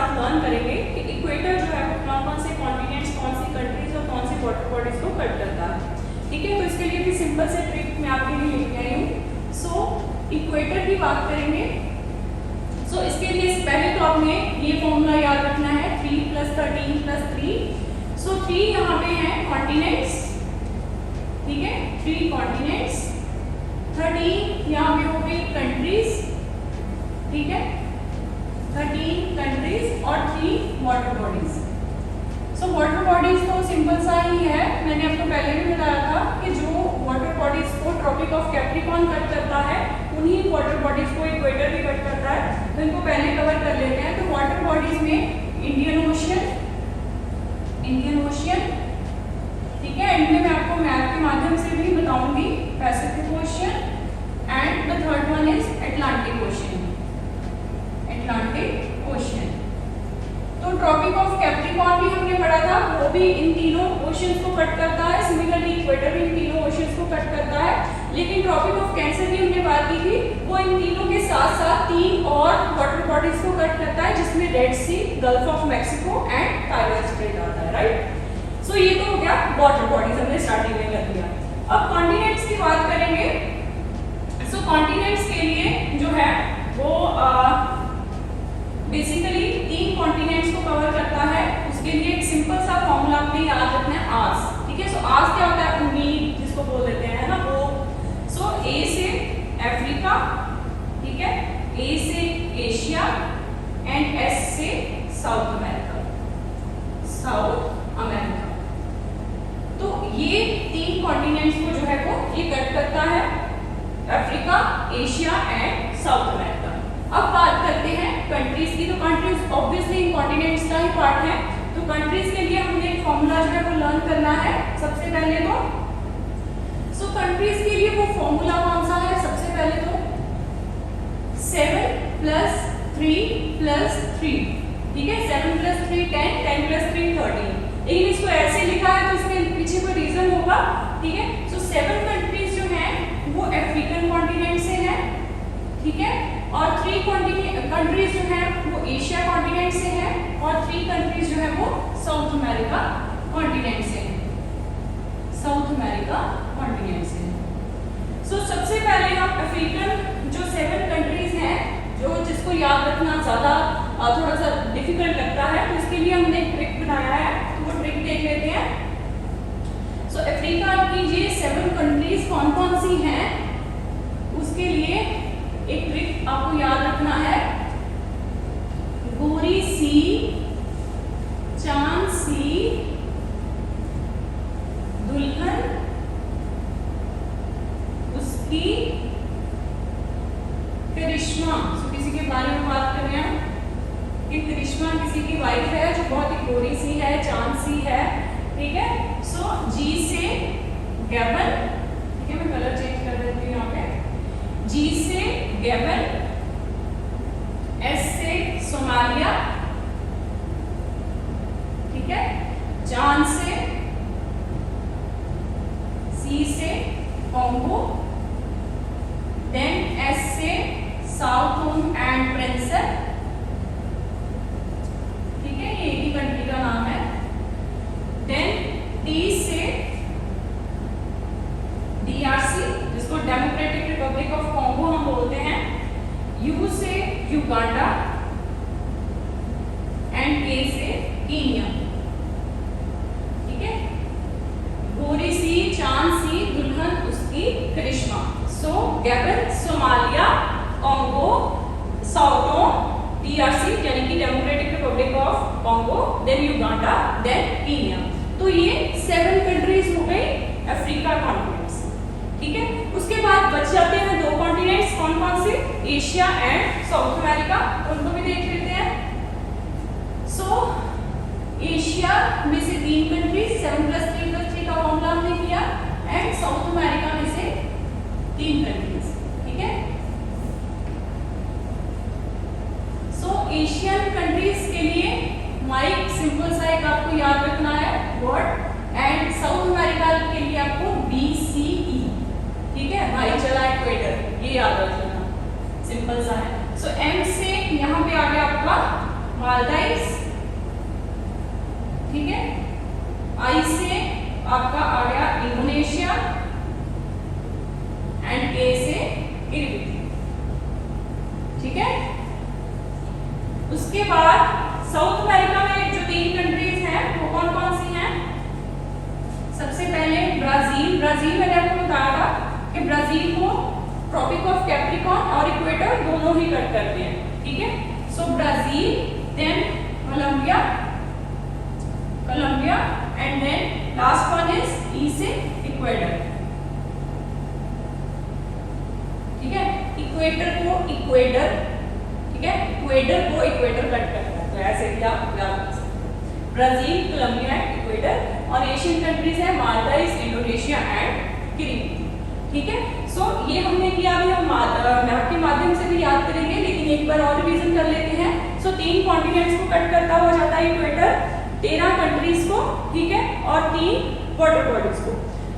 साथ लर्न करेंगे कि इक्वेटर जो है वो कौन कौन से कॉन्टिनेंट्स, कौन सी कंट्रीज और कौन सी वाटर बॉडीज को कट करता है। ठीक है, तो इसके लिए भी सिंपल से ट्रिक मैं आपके लिए लेके आई हूँ। सो इक्वेटर की बात करेंगे। सो इसके लिए पहले तो आपने ये फॉर्मूला याद रखना है 3 + 13 + 3। सो 3 यहाँ पे है कॉन्टिनेंट्स, ठीक है, 3 कॉन्टिनेंट्स, 13 यहाँ पे हो गई कंट्रीज, ठीक है, 13 कंट्रीज और 3 water bodies. So water bodies तो सिंपल सा ही है, मैंने आपको पहले भी बताया था कि जो वाटर बॉडीज को ट्रॉपिक ऑफ कैप्रिकॉर्न कट करता है उन्हीं वाटर बॉडीज को इक्वेटर भी कट करता है, तो इनको पहले कवर कर लेते हैं। तो वाटर बॉडीज में इंडियन ओशियन, ठीक है, एंड में मैं आपको मैप के माध्यम से भी बताऊंगी Pacific ocean, and the third one is Atlantic ocean, तो ट्रॉपिक ऑफ कैप्रिकॉर्न भी हमने पढ़ा था, वो भी इन तीनों ओशियंस को कट करता है। सिमिलरली इक्वेटर भी इन तीनों ओशियंस को कट करता है, लेकिन ट्रॉपिक ऑफ कैंसर की हमने बात की थी, वो इन तीनों के साथ साथ 3 और वाटर बॉडीज को कट करता है, जिसमें red sea, gulf of Mexico and tiger strait आता है, राइट। सो ये तो हो गया वाटर बॉडीज, हमने स्टार्टिंग में कर दिया। अब कॉन्टिनेंट्स की बात करेंगे। सो कॉन्टिनेंट्स के लिए जो है वो बेसिकली 3 कॉन्टिनेंट्स को कवर करता है। उसके लिए एक सिंपल सा फॉर्मूला आपने याद रखना है, आर्स, ठीक है। सो आर्स क्या होता है, उम्मीद जिसको बोल देते हैं ना वो। सो ए से अफ्रीका, ठीक है, ए से एशिया एंड एस से साउथ अमेरिका, तो ये 3 कॉन्टिनेंट्स को जो है वो ये कट करता है, Africa, Asia and south America. अब बात करते हैं कंट्रीज की। तो कंट्रीज ऑब्वियसली इन कॉन्टिनेंट्स का ही पार्ट है, तो कंट्रीज के लिए हमने एक फॉर्मूला जो है वो लर्न करना है सबसे पहले तो। सो कंट्रीज के लिए वो फॉर्मूला कौन सा है, सबसे पहले तो 7 + 3 + 3, ठीक है, 7 + 3 10, 10 + 3 13। लेकिन इसको ऐसे लिखा है तो इसके पीछे कोई रीजन होगा, ठीक है। सो 7 कंट्रीज जो हैं वो अफ्रीकन कॉन्टिनेंट से हैं, ठीक है, और 3 कंट्रीज जो है वो एशिया कॉन्टिनेंट से है, और 3 कंट्रीज जो है वो साउथ अमेरिका कॉन्टिनेंट से है, सो सबसे पहले हम अफ्रीकन जो 7 कंट्रीज हैं, जो जिसको याद रखना ज्यादा थोड़ा सा डिफिकल्ट लगता है, तो इसके लिए हमने एक ट्रिक बनाया है, तो वो ट्रिक देख लेते हैं। सो अफ्रीका की ये 7 कंट्रीज कौन कौन सी हैं, उसके लिए एक ट्रिक आपको याद रखना है, गोरी सी, चांद सी, दुल्हन उसकी करिश्मा। सो किसी के बारे में बात कर रहे हैं कि करिश्मा किसी की वाइफ है जो बहुत ही गोरी सी है, चांद सी है, ठीक है। सो जी से गैबन, ठीक है, मैं कलर चेंज कर देती हूँ यहाँ पे, जी से गैबन, एस से सोमालिया, ठीक है, चांद से, सी से कॉन्गो, देन एस से साउथ एंड प्रिंसेस, ठीक है, ये एक ही कंट्री का नाम है। देन टी से DRC, जिसको डेमोक्रेटिक रिपब्लिक ऑफ कॉन्गो हम बोलते हैं, यू से युगांडा एंड के से कीनिया, ठीक है, गोरी सी, चांद सी, दुल्हन उसकी करिश्मा। सो गैबन, सोमालिया, कॉन्गो, साउथो, DRC यानी कि democratic republic of Congo, then Uganda, then Kenya. तो ये 7 कंट्रीज हो गई अफ्रीका कॉन्टिनेंट्स, ठीक है। उसके बाद बच जाते हैं 2 कॉन्टिनेंट्स, कौन कौन से, एशिया एंड साउथ अमेरिका, उनको भी देख लेते हैं। सो एशिया में से 3 कंट्रीज, 7 + 3 + 3 का फॉर्मूला हमने किया, एंड साउथ अमेरिका में से 3 कंट्रीज, ठीक है। सो एशियन कंट्रीज के लिए माइक सिंपल सा एक आपको याद रखना है वर्ड, एंड साउथ अमेरिका के लिए आपको BCE, ठीक है, भाई चला इक्वेटर, ये याद रख लेना, सिंपल सा है। सो M से यहाँ पे आ गया आपका मालदीव्स, ठीक है, आई से आपका आ गया इंडोनेशिया एंड के से किरिबिती, ठीक है। उसके बाद साउथ अमेरिका में जो 3 कंट्रीज हैं वो कौन कौन सी हैं? सबसे पहले ब्राजील। ब्राजील मैंने आपको बताया था कि ब्राजील को ट्रॉपिक ऑफ कैप्रिकॉर्न और इक्वेटर दोनों ही कट करते हैं, ठीक है। So Brazil, then Colombia and then last one is E से इक्वेटर, ठीक है। इक्वेटर को इक्वेटर, ठीक है, इक्वेटर को इक्वेटर कट करता है, तो ऐसे भी आप याद रख सकते हैं। ब्राजील, कोलंबिया, इक्वेटर और एशियन कंट्रीज है मालदीव्स, इंडोनेशिया एंड किरिबिती, ठीक है। सो ये हमने किया, अभी हम मैप के माध्यम से भी याद करेंगे, लेकिन एक बार और रिवीजन कर लेते हैं। सो 3 कॉन्टिनेंट्स को कट करता हुआ जाता है इक्वेटर, 13 कंट्रीज को, ठीक है, और 3 वाटर बॉडीज को।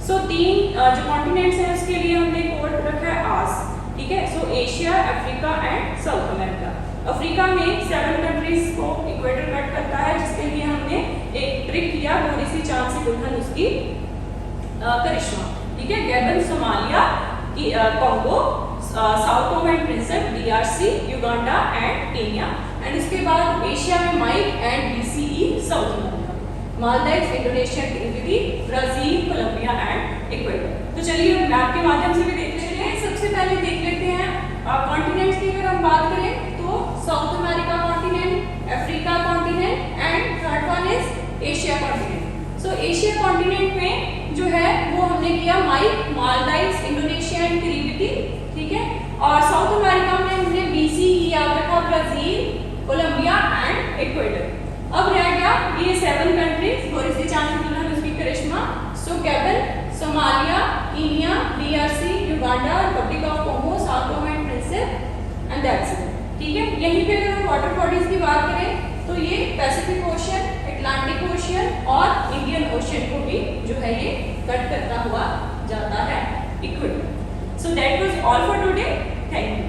सो 3 जो कॉन्टिनेंट्स हैं उसके लिए हमने कोड रखा है आस, ठीक है। सो Asia, Africa and south America. Africa में 7 कंट्रीज को इक्वेटर कट करता है, जिसके लिए हमने एक ट्रिक किया, थोड़ी सी चांद से दुल्हन उसकी करिश्मा, ठीक है। Gabon, Somalia, Congo, South Togo and Principe, DRC, Uganda and Kenya. And इसके बाद एशिया में Mike and BCE South America, Maldives, Indonesia, Kiribati, Brazil, Colombia and equator. तो चलिए हम मैप के माध्यम से भी देख लेते हैं। सबसे पहले देख लेते हैं कॉन्टिनेंट्स की अगर हम बात करें तो south America continent, Africa continent and third one is Asia continent. So Asia continent में जो है वो हमने किया माइक, मालदीव्स, इंडोनेशिया एंड किरिबिती, ठीक है। और साउथ अमेरिका में हमने BCE याद रखा, ब्राजील, कोलंबिया एंड इक्वेटर। अब रह गया ये 7 कंट्रीज, थोड़ी सी चांद से दुल्हन उसकी करिश्मा। So Gabon, Somalia, Kenya, DRC, Uganda, Republic of Congo, South Togo and Principe and that's it, ठीक है। यहीं पे अगर हम वाटर बॉडीज की बात करें तो ये पैसिफिक ओशियन, अटलांटिक ओशियन और इंडियन ओशियन को भी जो है ये कट करता हुआ जाता है equator. So that was all for today, thank you.